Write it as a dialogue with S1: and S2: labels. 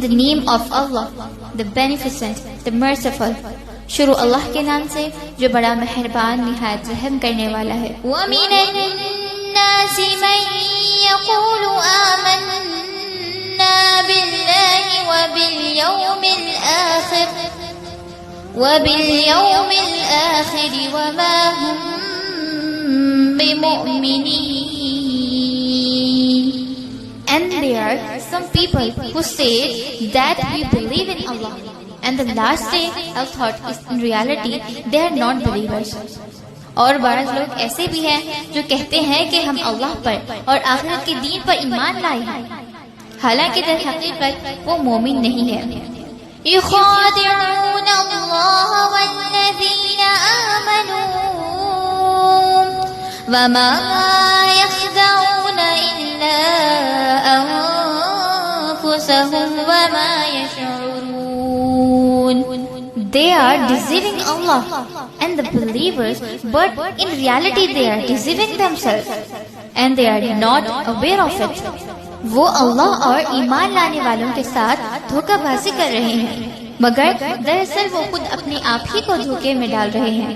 S1: the name of Allah, the Beneficent, the Merciful. شروع اللہ کے نام سے جو بڑا مہربان نہایت رحم کرنے والا ہے.
S2: وَمِنَ النَّاسِ مَن يَقُولُ آمَنَّا بِاللَّهِ وَبِالْيَوْمِ الْآخِرِ وَمَا هُمْ بِمُؤْمِنِينَ.
S1: And there are some people who say that we believe in Allah and the last day of thought is in reality they are not believers. اور بعض لوگ ایسے بھی ہیں جو کہتے ہیں کہ ہم اللہ پر اور آخرت کے دین پر ایمان لائے ہیں، حالانکہ در حقیقت وہ مومن نہیں ہے.
S2: يخادعون الله والذين آمنوا وما يخدعون إلا أنفسهم وما يشعرون.
S1: They are deceiving Allah and the believers, but in reality they are deceiving themselves and they are not aware of it. وہ اللہ اور ایمان لانے والوں کے ساتھ دھوکہ بازی کر رہے ہیں، مگر دراصل وہ خود اپنے آپ ہی کو دھوکے میں ڈال رہے ہیں.